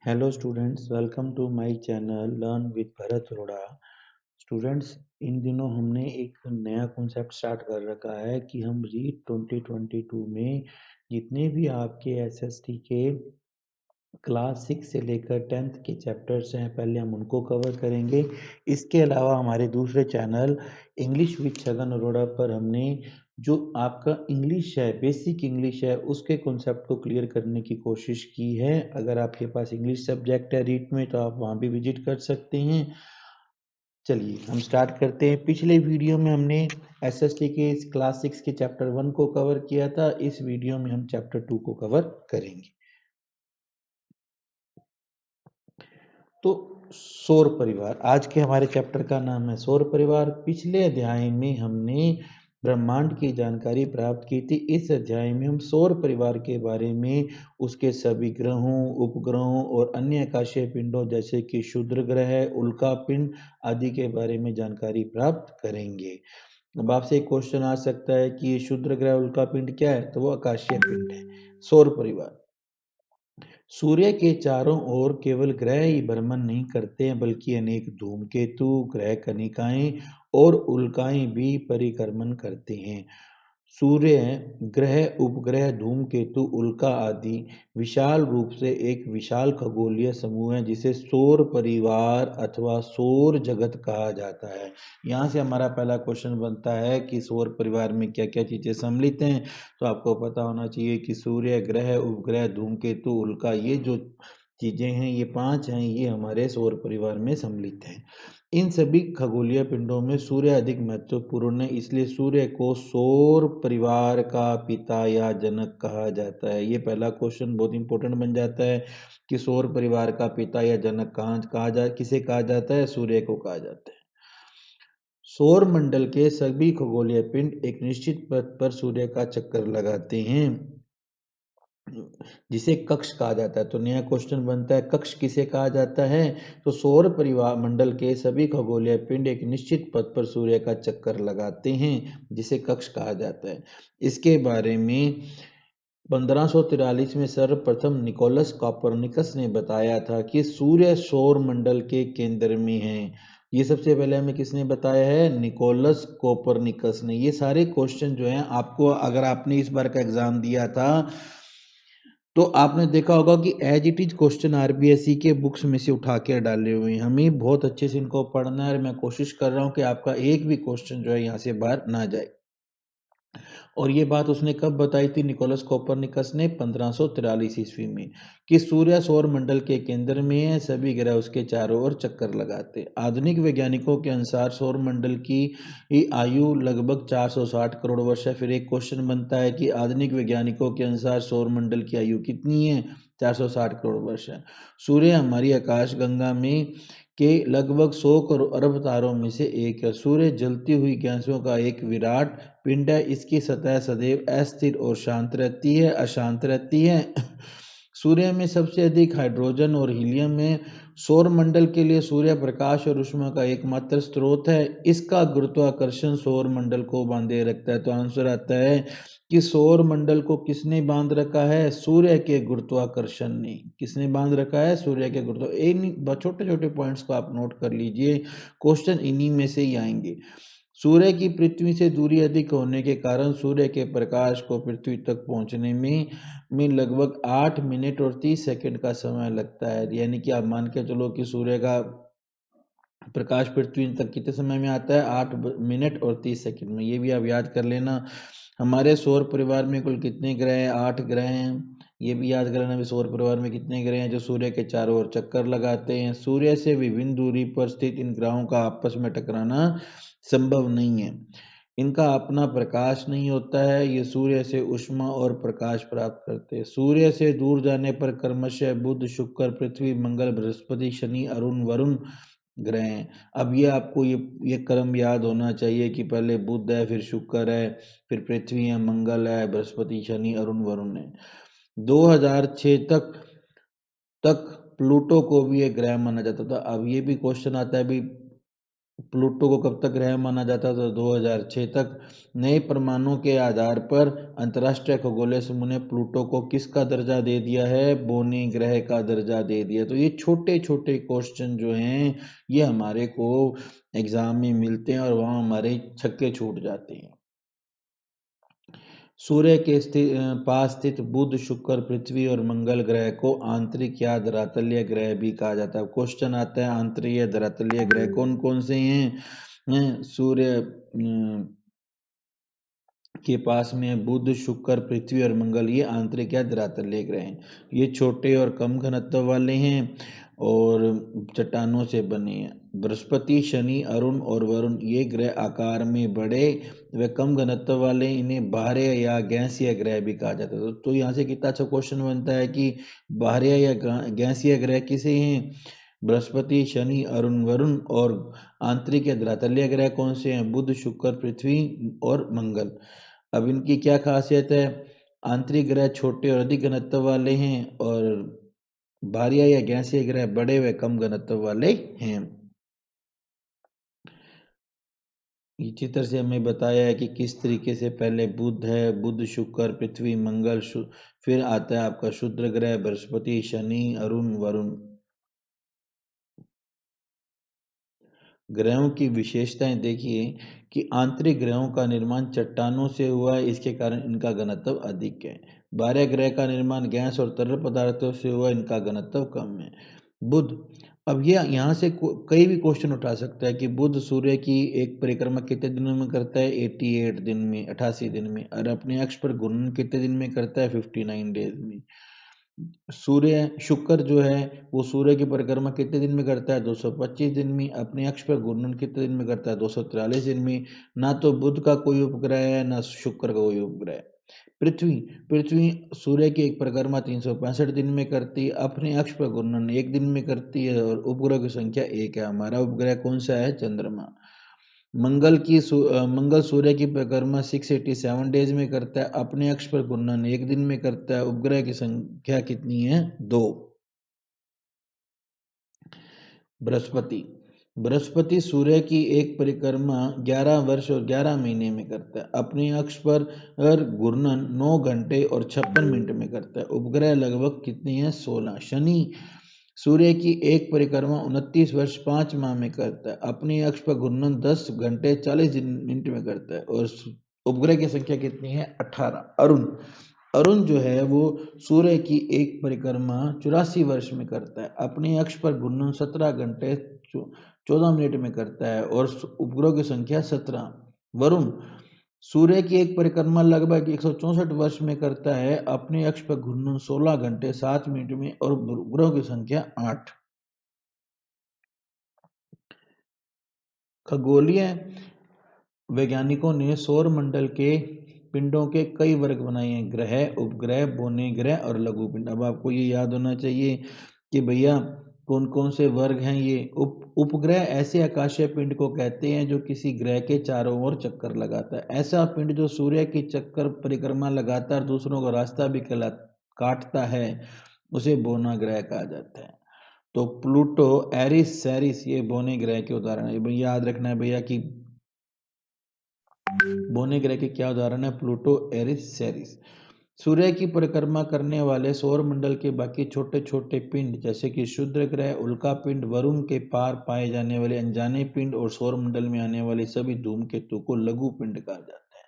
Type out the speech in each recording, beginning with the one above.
Hello students, welcome to my channel learn with Bharat Arora. Students, इन दिनों हमने एक नया कॉन्सेप्ट स्टार्ट कर रखा है कि हम रीड 2022 में जितने भी आपके एसएसटी के क्लास 6 से लेकर 10th के चैप्टर्स हैं, पहले हम उनको कवर करेंगे। इसके अलावा हमारे दूसरे channel English with Chhagan Arora पर हमने जो आपका इंग्लिश है, बेसिक इंग्लिश है, उसके कॉन्सेप्ट को क्लियर करने की कोशिश की है। अगर आपके पास इंग्लिश सब्जेक्ट है रीड में तो आप वहाँ भी विजिट कर सकते हैं। चलिए हम स्टार्ट करते हैं। पिछले वीडियो में हमने एसएसटी के क्लास 6 के चैप्टर 1 को कवर किया था। इस वीडियो में हम चैप्टर 2 को कवर करेंगे। तो सौर परिवार आज के हमारे चैप्टर का नाम है सौर परिवार। पिछले अध्याय में हमने ब्रह्मांड की जानकारी प्राप्त की थी। इस अध्याय में हम सौर परिवार के बारे में, उसके सभी ग्रहों, उपग्रहों और अन्य आकाशीय पिंडों जैसे कि क्षुद्र ग्रह, उल्का पिंड आदि के बारे में जानकारी प्राप्त करेंगे। अब आपसे एक क्वेश्चन आ सकता है कि ये क्षुद्र ग्रह, उल्का पिंड क्या है? तो वो आकाशीय पिंड है। सौर परिवार सूर्य के चारों ओर केवल ग्रह ही भ्रमण नहीं करते हैं, बल्कि अनेक धूमकेतु, ग्रह कनिकाएं और उल्काएं भी परिक्रमण करते हैं। सूर्य, ग्रह, उपग्रह, धूमकेतु, उल्का आदि विशाल रूप से एक विशाल खगोलीय समूह है जिसे सौर परिवार अथवा सौर जगत कहा जाता है। यहाँ से हमारा पहला क्वेश्चन बनता है कि सौर परिवार में क्या क्या चीजें सम्मिलित हैं। तो आपको पता होना चाहिए कि सूर्य, ग्रह, उपग्रह, धूमकेतु, उल्का, ये जो चीजें हैं, ये 5 हैं, ये हमारे सौर परिवार में सम्मिलित हैं। इन सभी खगोलीय पिंडों में सूर्य अधिक महत्वपूर्ण है, इसलिए सूर्य को सौर परिवार का पिता या जनक कहा जाता है। ये पहला क्वेश्चन बहुत इंपॉर्टेंट बन जाता है कि सौर परिवार का पिता या जनक किसे कहा जाता है? सूर्य को कहा जाता है। सौर मंडल के सभी खगोलीय पिंड एक निश्चित पथ पर सूर्य का चक्कर लगाते हैं जिसे कक्ष कहा जाता है। तो नया क्वेश्चन बनता है, कक्ष किसे कहा जाता है? तो सौर परिवार मंडल के सभी खगोलीय पिंड एक निश्चित पथ पर सूर्य का चक्कर लगाते हैं जिसे कक्ष कहा जाता है। इसके बारे में 1543 में सर्वप्रथम निकोलस कॉपरनिकस ने बताया था कि सूर्य सौर मंडल के केंद्र में है। ये सबसे पहले हमें किसने बताया है? निकोलस कोपरनिकस ने। ये सारे क्वेश्चन जो हैं, आपको अगर आपने इस बार का एग्जाम दिया था तो आपने देखा होगा कि as it is question RBSE के बुक्स में से उठा के डाले हुए हैं। हमें बहुत अच्छे से इनको पढ़ना है और मैं कोशिश कर रहा हूँ कि आपका एक भी क्वेश्चन जो है यहाँ से बाहर ना जाए। और ये बात उसने कब बताई थी? निकोलस कोपरनिकस ने 1543 ईस्वी में, कि सूर्य सौर मंडल के केंद्र में है, सभी ग्रह उसके चारों ओर चक्कर लगाते। आधुनिक वैज्ञानिकों के अनुसार सौर मंडल की आयु लगभग 460 करोड़ वर्ष है। फिर एक क्वेश्चन बनता है कि आधुनिक वैज्ञानिकों के अनुसार सौर मंडल की आयु कितनी है? 460 करोड़ वर्ष है। सूर्य हमारी आकाश गंगा में के लगभग 100 करोड़ अरब तारों में से एक है। सूर्य जलती हुई गैसों का एक विराट पिंड है। इसकी सतह सदैव अस्थिर और शांत रहती है, अशांत रहती है। सूर्य में सबसे अधिक हाइड्रोजन और हीलियम है। सौर मंडल के लिए सूर्य प्रकाश और ऊष्मा का एकमात्र स्रोत है। इसका गुरुत्वाकर्षण सौर मंडल को बांधे रखता है। तो आंसर आता है कि सौर मंडल को किसने बांध रखा है? सूर्य के गुरुत्वाकर्षण ने। किसने बांध रखा है? सूर्य के गुरुत्व। इन छोटे छोटे पॉइंट्स को आप नोट कर लीजिए, क्वेश्चन इन्हीं में से ही आएंगे। सूर्य की पृथ्वी से दूरी अधिक होने के कारण सूर्य के प्रकाश को पृथ्वी तक पहुंचने में लगभग 8 मिनट और 30 सेकंड का समय लगता है। यानी कि आप मान के चलो कि सूर्य का प्रकाश पृथ्वी तक कितने समय में आता है? 8 मिनट और 30 सेकंड में। ये भी आप याद कर लेना। हमारे सौर परिवार में कुल कितने ग्रह हैं? 8 ग्रह हैं। ये भी याद कर लेना भी सौर परिवार में कितने ग्रह हैं जो सूर्य के चारों ओर चक्कर लगाते हैं। सूर्य से विभिन्न दूरी पर स्थित इन ग्रहों का आपस में टकराना संभव नहीं है। इनका अपना प्रकाश नहीं होता है। ये सूर्य से ऊष्मा और प्रकाश प्राप्त करते हैं। सूर्य से दूर जाने पर क्रमशः बुध, शुक्र, पृथ्वी, मंगल, बृहस्पति, शनि, अरुण, वरुण ग्रह हैं। अब ये आपको ये क्रम याद होना चाहिए कि पहले बुध है, फिर शुक्र है, फिर पृथ्वी है, मंगल है, बृहस्पति, शनि, अरुण, वरुण है। 2006 तक प्लूटो को भी एक ग्रह माना जाता था। अब ये भी क्वेश्चन आता है भी प्लूटो को कब तक ग्रह माना जाता था? 2006 तक। नए प्रमाणों के आधार पर अंतर्राष्ट्रीय खगोलीय समूह ने प्लूटो को किसका दर्जा दे दिया है? बोनी ग्रह का दर्जा दे दिया। तो ये छोटे छोटे क्वेश्चन जो हैं ये हमारे को एग्जाम में मिलते हैं और वहाँ हमारे छक्के छूट जाते हैं। सूर्य के पास स्थित बुध, शुक्र, पृथ्वी और मंगल ग्रह को आंतरिक या धरातलीय ग्रह भी कहा जाता है। क्वेश्चन आता है आंतरिक या धरातलीय ग्रह कौन कौन से हैं? सूर्य के पास में बुध, शुक्र, पृथ्वी और मंगल ये आंतरिक या धरातलीय ग्रह हैं। ये छोटे और कम घनत्व वाले हैं और चट्टानों से बने हैं। बृहस्पति, शनि, अरुण और वरुण ये ग्रह आकार में बड़े व कम घनत्व वाले, इन्हें बाह्य या गैसीय ग्रह भी कहा जाता है। तो यहाँ से कितना अच्छा क्वेश्चन बनता है कि बाह्य या गैसीय ग्रह किसे हैं? बृहस्पति, शनि, अरुण, वरुण। और आंतरिक या धरातलीय ग्रह कौन से हैं? बुध, शुक्र, पृथ्वी और मंगल। अब इनकी क्या खासियत है? आंतरिक ग्रह छोटे और अधिक घनत्व वाले हैं और बाह्य या गैसीय ग्रह बड़े व कम घनत्व वाले हैं। इसी तरह से हमें बताया है कि किस तरीके से पहले बुध है, बुध, शुक्र, पृथ्वी, मंगल, फिर आता है आपका शुक्र ग्रह, बृहस्पति, शनि, अरुण, वरुण। ग्रहों की विशेषताएं देखिए कि आंतरिक ग्रहों का निर्माण चट्टानों से हुआ है, इसके कारण इनका घनत्व अधिक है। बाह्य ग्रह का निर्माण गैस और तरल पदार्थों से हुआ, इनका घनत्व कम है। बुध, अब ये यहाँ से कई भी क्वेश्चन उठा सकता है कि बुध सूर्य की एक परिक्रमा कितने दिनों में करता है? 88 दिन में, 88 दिन में। और अपने अक्ष पर घूर्णन कितने दिन में करता है? 59 डेज में। शुक्र जो है वो सूर्य की परिक्रमा कितने दिन में करता है? 225 दिन में। अपने अक्ष पर घूर्णन कितने दिन में करता है? 243 दिन में। ना तो बुध का कोई उपग्रह है ना शुक्र का कोई उपग्रह है। पृथ्वी, पृथ्वी सूर्य की एक परिक्रमा 365 दिन में करती है, अपने अक्ष पर घूर्णन 1 दिन में करती है और उपग्रह की संख्या 1 है। हमारा उपग्रह कौन सा है? चंद्रमा। मंगल सूर्य की परिक्रमा 687 डेज में करता है, अपने अक्ष पर घूर्णन 1 दिन में करता है। उपग्रह की संख्या कितनी है? 2। बृहस्पति, बृहस्पति सूर्य की एक परिक्रमा 11 वर्ष और 11 महीने में करता है, अपने अक्ष पर घूर्णन 9 घंटे और 56 मिनट में करता है। उपग्रह लगभग कितनी है? 16। शनि सूर्य की एक परिक्रमा 29 वर्ष 5 माह में करता है, अपने अक्ष पर घूर्णन 10 घंटे 40 मिनट में करता है और उपग्रह की संख्या कितनी है? 18। अरुण, अरुण जो है वो सूर्य की एक परिक्रमा 84 वर्ष में करता है, अपने अक्ष पर घूर्णन 17 घंटे 14 मिनट में करता है और उपग्रह की संख्या 17। वरुण सूर्य की एक परिक्रमा लगभग 164 वर्ष में करता है, अपने अक्ष पर घूर्णन 16 घंटे 7 मिनट में और उपग्रहों की संख्या 8। खगोलीय वैज्ञानिकों ने सौर मंडल के पिंडों के कई वर्ग बनाए हैं: ग्रह, उपग्रह, बोने ग्रह और लघु पिंड। अब आपको ये याद होना चाहिए कि भैया कौन कौन से वर्ग हैं ये। उपग्रह ऐसे आकाशीय पिंड को कहते हैं जो किसी ग्रह के चारों ओर चक्कर लगाता है। ऐसा पिंड जो सूर्य की चक्कर परिक्रमा लगातार दूसरों का रास्ता भी काटता है उसे बोना ग्रह कहा जाता है। तो प्लूटो, एरिस, सेरिस ये बोने ग्रह के उदाहरण है। याद रखना है भैया कि बोने ग्रह के क्या उदाहरण है? Pluto, Eris, सेरिस। सूर्य की परिक्रमा करने वाले सौर मंडल के बाकी छोटे छोटे पिंड जैसे कि क्षुद्र ग्रह, उल्का पिंड, वरुण के पार पाए जाने वाले अनजाने पिंड और सौर मंडल में आने वाले सभी धूमकेतु को लघु पिंड कहा जाता है।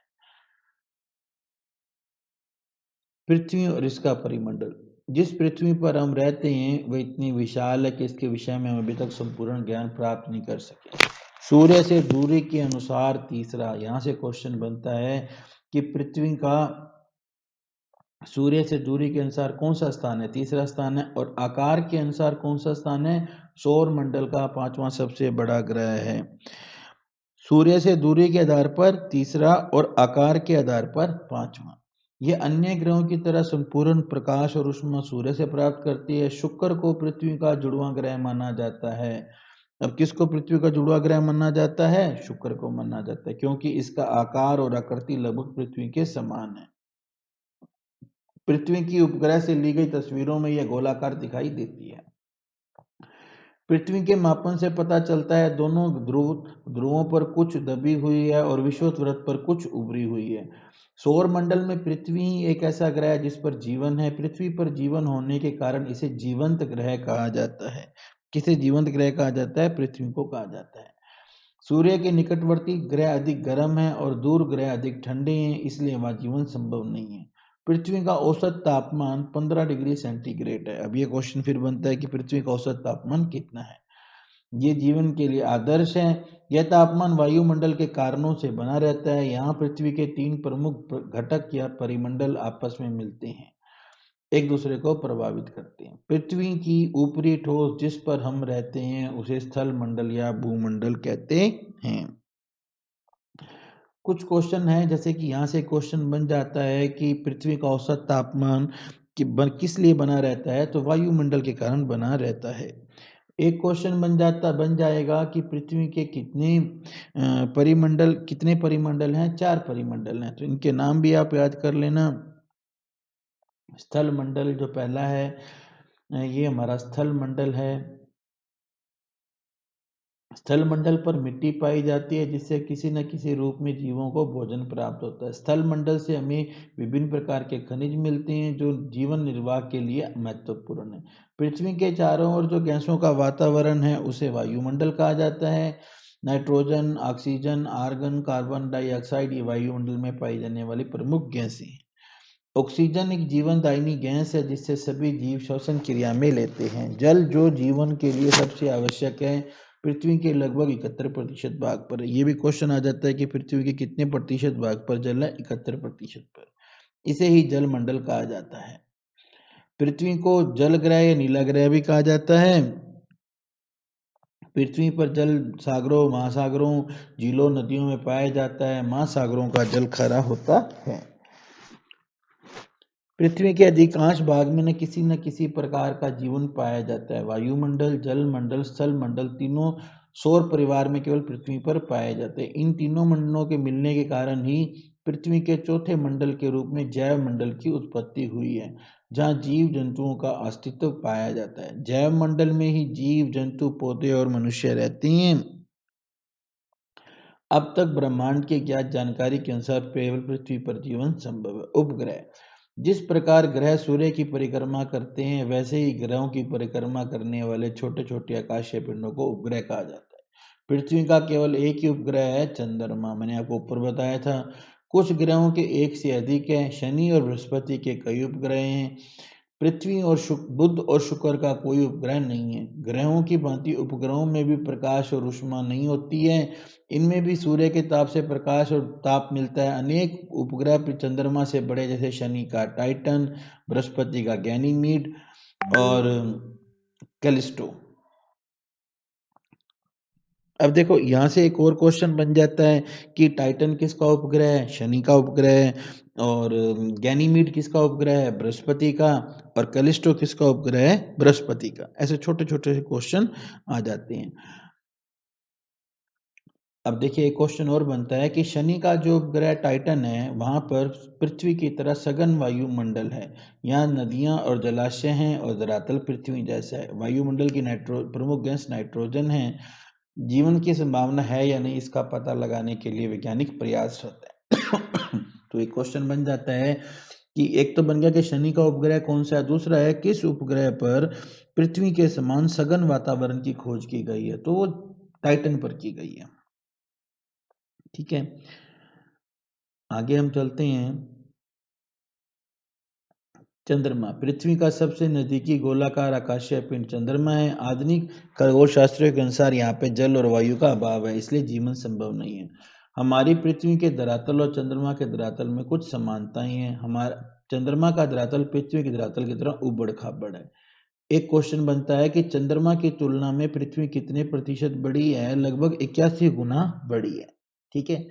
पृथ्वी और इसका परिमंडल, जिस पृथ्वी पर हम रहते हैं वह इतनी विशाल है कि इसके विषय में हम अभी तक संपूर्ण ज्ञान प्राप्त नहीं कर सके। सूर्य से दूरी के अनुसार तीसरा, यहाँ से क्वेश्चन बनता है कि पृथ्वी का सूर्य से दूरी के अनुसार कौन सा स्थान है? तीसरा स्थान है। और आकार के अनुसार कौन सा स्थान है? सौर मंडल का 5वां सबसे बड़ा ग्रह है। सूर्य से दूरी के आधार पर तीसरा और आकार के आधार पर 5वां। यह अन्य ग्रहों की तरह संपूर्ण प्रकाश और ऊष्मा सूर्य से प्राप्त करती है। शुक्र को पृथ्वी का जुड़वां ग्रह माना जाता है। अब किसको पृथ्वी का जुड़वां ग्रह माना जाता है? शुक्र को माना जाता है, क्योंकि इसका आकार और आकृति लगभग पृथ्वी के समान है। पृथ्वी की उपग्रह से ली गई तस्वीरों में यह गोलाकार दिखाई देती है। पृथ्वी के मापन से पता चलता है दोनों ध्रुवों पर कुछ दबी हुई है और विषुवत वृत्त पर कुछ उभरी हुई है। सौर मंडल में पृथ्वी ही एक ऐसा ग्रह है जिस पर जीवन है। पृथ्वी पर जीवन होने के कारण इसे जीवंत ग्रह कहा जाता है। किसे जीवंत ग्रह कहा जाता है? पृथ्वी को कहा जाता है। सूर्य के निकटवर्ती ग्रह अधिक गर्म है और दूर ग्रह अधिक ठंडे हैं, इसलिए वहां जीवन संभव नहीं है। पृथ्वी का औसत तापमान 15 डिग्री सेंटीग्रेड है। अब ये क्वेश्चन फिर बनता है कि पृथ्वी का औसत तापमान कितना है? ये जीवन के लिए आदर्श है। यह तापमान वायुमंडल के कारणों से बना रहता है। यहाँ पृथ्वी के 3 प्रमुख घटक या परिमंडल आपस में मिलते हैं, एक दूसरे को प्रभावित करते हैं। पृथ्वी की ऊपरी ठोस जिस पर हम रहते हैं उसे स्थल मंडल या भूमंडल कहते हैं। कुछ क्वेश्चन है, जैसे कि यहाँ से क्वेश्चन बन जाता है कि पृथ्वी का औसत तापमान किस लिए बना रहता है? तो वायुमंडल के कारण बना रहता है। एक क्वेश्चन बन जाएगा कि पृथ्वी के कितने परिमंडल हैं? 4 परिमंडल हैं। तो इनके नाम भी आप याद कर लेना। स्थल मंडल जो पहला है, ये हमारा स्थल मंडल है। स्थल मंडल पर मिट्टी पाई जाती है जिससे किसी न किसी रूप में जीवों को भोजन प्राप्त होता है। स्थल मंडल से हमें विभिन्न प्रकार के खनिज मिलते हैं जो जीवन निर्वाह के लिए महत्वपूर्ण है। पृथ्वी के चारों ओर जो गैसों का वातावरण है उसे वायुमंडल कहा जाता है। Nitrogen, oxygen, argon, carbon dioxide, ये वायुमंडल में पाई जाने वाली प्रमुख गैसें हैं। ऑक्सीजन एक जीवनदायिनी गैस है जिससे सभी जीव श्वसन क्रिया में लेते हैं। जल जो जीवन के लिए सबसे आवश्यक है, पृथ्वी के लगभग 71% भाग पर है। ये भी क्वेश्चन आ जाता है कि पृथ्वी के कितने प्रतिशत भाग पर जल है? 71% पर। इसे ही जल मंडल कहा जाता है। पृथ्वी को जल ग्रह या नीला ग्रह भी कहा जाता है। पृथ्वी पर जल सागरों, महासागरों, झीलों, नदियों में पाया जाता है। महासागरों का जल खारा होता है। पृथ्वी के अधिकांश भाग में न किसी प्रकार का जीवन पाया जाता है। वायुमंडल, जल मंडल, स्थल मंडल तीनों सौर परिवार में केवल पृथ्वी पर पाए जाते हैं। इन तीनों मंडलों के मिलने के कारण ही पृथ्वी के चौथे मंडल के रूप में जैव मंडल की उत्पत्ति हुई है, जहाँ जीव जंतुओं का अस्तित्व पाया जाता है। जैव मंडल में ही जीव जंतु, पौधे और मनुष्य रहते हैं। अब तक ब्रह्मांड की ज्ञात जानकारी के अनुसार केवल पृथ्वी पर जीवन संभव है। उपग्रह, जिस प्रकार ग्रह सूर्य की परिक्रमा करते हैं वैसे ही ग्रहों की परिक्रमा करने वाले छोटे छोटे आकाशीय पिंडों को उपग्रह कहा जाता है। पृथ्वी का केवल एक ही उपग्रह है, चंद्रमा। मैंने आपको ऊपर बताया था। कुछ ग्रहों के एक से अधिक है। शनि और बृहस्पति के कई उपग्रह हैं। पृथ्वी और बुध और शुक्र का कोई उपग्रह नहीं है। ग्रहों की भांति उपग्रहों में भी प्रकाश और ऊष्मा नहीं होती है। इनमें भी सूर्य के ताप से प्रकाश और ताप मिलता है। अनेक उपग्रह चंद्रमा से बड़े, जैसे शनि का टाइटन, बृहस्पति का गैनीमीड और कैलिस्टो। अब देखो यहाँ से एक और क्वेश्चन बन जाता है कि टाइटन किसका उपग्रह है? शनि का उपग्रह है। और गैनीमीड किसका उपग्रह है? बृहस्पति का। और कैलिस्टो किसका उपग्रह है? बृहस्पति का। ऐसे छोटे छोटे क्वेश्चन आ जाते हैं। अब देखिए एक क्वेश्चन और बनता है कि शनि का जो उपग्रह टाइटन है वहां पर पृथ्वी की तरह सघन वायुमंडल है। यहाँ नदियां और जलाशय हैं और धरातल पृथ्वी जैसा है। वायुमंडल की प्रमुख गैस नाइट्रोजन है। जीवन की संभावना है या नहीं, इसका पता लगाने के लिए वैज्ञानिक प्रयास होता है। तो एक क्वेश्चन बन जाता है कि एक तो बन गया कि शनि का उपग्रह कौन सा है, दूसरा है किस उपग्रह पर पृथ्वी के समान सघन वातावरण की खोज की गई है। तो वो टाइटन पर की गई है। ठीक है, आगे हम चलते हैं। चंद्रमा, पृथ्वी का सबसे नजदीकी गोलाकार आकाशीय पिंड चंद्रमा है। आधुनिक खगोल शास्त्रियों के अनुसार यहाँ पे जल और वायु का अभाव है, इसलिए जीवन संभव नहीं है। हमारी पृथ्वी के धरातल और चंद्रमा के धरातल में कुछ समानताएं हैं। हमारा चंद्रमा का धरातल पृथ्वी के धरातल की तरह उबड़ खाबड़ है। एक क्वेश्चन बनता है कि चंद्रमा की तुलना में पृथ्वी कितने प्रतिशत बड़ी है? लगभग 81 गुना बड़ी है। ठीक है।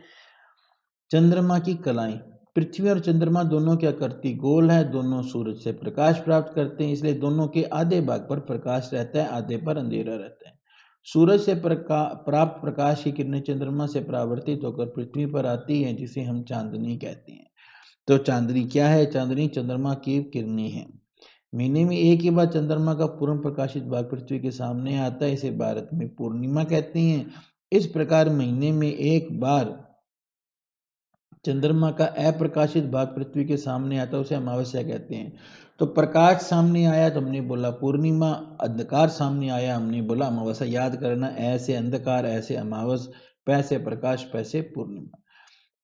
चंद्रमा की कलाएं, पृथ्वी और चंद्रमा दोनों क्या करती? गोल है। दोनों सूरज से प्रकाश प्राप्त करते हैं, इसलिए दोनों के आधे भाग पर प्रकाश रहता है, आधे पर अंधेरा रहता है। सूरज से प्राप्त प्रकाश की किरणें चंद्रमा से परावर्तित होकर पृथ्वी पर आती हैं, जिसे हम चांदनी कहते हैं। तो चांदनी क्या है? चांदनी चंद्रमा की किरणें हैं। महीने में एक ही बार चंद्रमा का पूर्ण प्रकाशित भाग पृथ्वी के सामने आता है, इसे भारत में पूर्णिमा कहते हैं। इस प्रकार महीने में एक बार चंद्रमा का अप्रकाशित भाग पृथ्वी के सामने आता है, उसे अमावस्या कहते हैं। तो प्रकाश सामने आया तो हमने बोला पूर्णिमा, अंधकार सामने आया हमने बोला अमावस्या। याद करना, ऐसे अंधकार ऐसे अमावस, पैसे प्रकाश पैसे पूर्णिमा।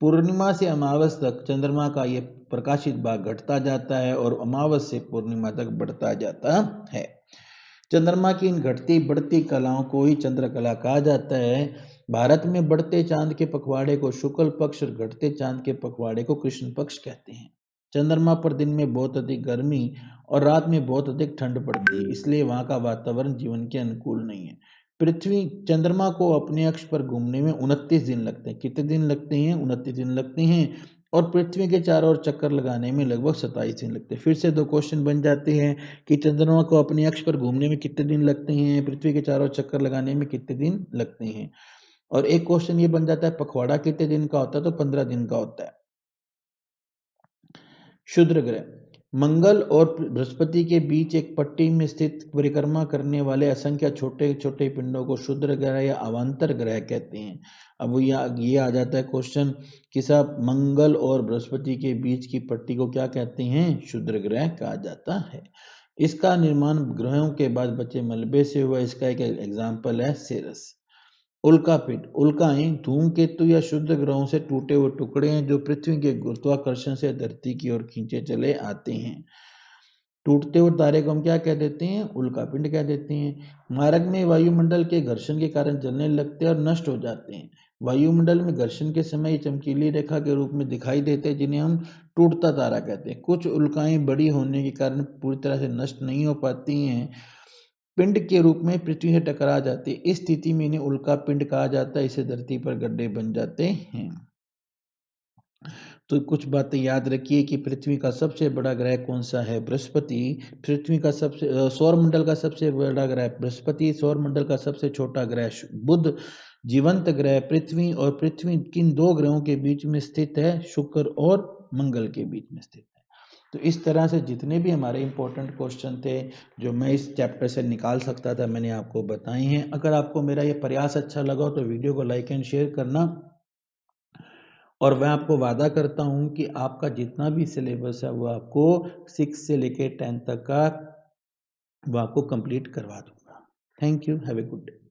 पूर्णिमा से अमावस तक चंद्रमा का ये प्रकाशित भाग घटता जाता है और अमावस से पूर्णिमा तक बढ़ता जाता है। चंद्रमा की इन घटती बढ़ती कलाओं को ही चंद्रकला कहा जाता है। भारत में बढ़ते चांद के पखवाड़े को शुक्ल पक्ष और घटते चांद के पखवाड़े को कृष्ण पक्ष कहते हैं। चंद्रमा पर दिन में बहुत अधिक गर्मी और रात में बहुत अधिक ठंड पड़ती है, इसलिए वहां का वातावरण जीवन के अनुकूल नहीं है। पृथ्वी चंद्रमा को अपने अक्ष पर घूमने में 29 दिन लगते हैं। कितने दिन लगते हैं? 29 दिन लगते हैं। और पृथ्वी के चारों ओर चक्कर लगाने में लगभग 27 दिन लगते हैं। फिर से दो क्वेश्चन बन जाते हैं कि चंद्रमा को अपने अक्ष पर घूमने में कितने दिन लगते हैं, पृथ्वी के चारों ओर चक्कर लगाने में कितने दिन लगते हैं। और एक क्वेश्चन ये बन जाता है पखवाड़ा कितने दिन का होता है, तो 15 दिन का होता है। क्षुद्र ग्रह, मंगल और बृहस्पति के बीच एक पट्टी में स्थित परिक्रमा करने वाले असंख्य छोटे छोटे पिंडों को क्षुद्र ग्रह या अवांतर ग्रह कहते हैं। अब ये आ जाता है क्वेश्चन कि साहब मंगल और बृहस्पति के बीच की पट्टी को क्या कहते हैं? क्षुद्र ग्रह कहा जाता है। इसका निर्माण ग्रहों के बाद बचे मलबे से हुआ। इसका एक एग्जाम्पल है सेरस। उल्कापिंड, उल्काएं धूमकेतु या शुद्ध ग्रहों से टूटे हुए टुकड़े हैं जो पृथ्वी के गुरुत्वाकर्षण से धरती की ओर खींचे चले आते हैं। टूटते हुए तारे को हम क्या कह देते हैं? उल्कापिंड कह देते हैं। मार्ग में वायुमंडल के घर्षण के कारण जलने लगते हैं और नष्ट हो जाते हैं। वायुमंडल में घर्षण के समय ये चमकीली रेखा के रूप में दिखाई देते हैं, जिन्हें हम टूटता तारा कहते हैं। कुछ उल्काएं बड़ी होने के कारण पूरी तरह से नष्ट नहीं हो पाती हैं, पिंड के रूप में पृथ्वी से टकरा जाती है। इस स्थिति में इन्हें उल्का पिंड कहा जाता है। इससे धरती पर गड्ढे बन जाते हैं। तो कुछ बातें याद रखिए कि पृथ्वी का सबसे बड़ा ग्रह कौन सा है? बृहस्पति। पृथ्वी का सबसे सौरमंडल का सबसे बड़ा ग्रह बृहस्पति। सौरमंडल का सबसे छोटा ग्रह बुध। जीवंत ग्रह पृथ्वी, और पृथ्वी किन दो ग्रहों के बीच में स्थित है? शुक्र और मंगल के बीच में स्थित है। तो इस तरह से जितने भी हमारे इंपॉर्टेंट क्वेश्चन थे जो मैं इस चैप्टर से निकाल सकता था, मैंने आपको बताए हैं। अगर आपको मेरा ये प्रयास अच्छा लगा हो तो वीडियो को लाइक एंड शेयर करना। और मैं आपको वादा करता हूँ कि आपका जितना भी सिलेबस है वो आपको 6 से लेकर 10 तक का वो आपको कंप्लीट करवा दूंगा। Thank you, have a good day.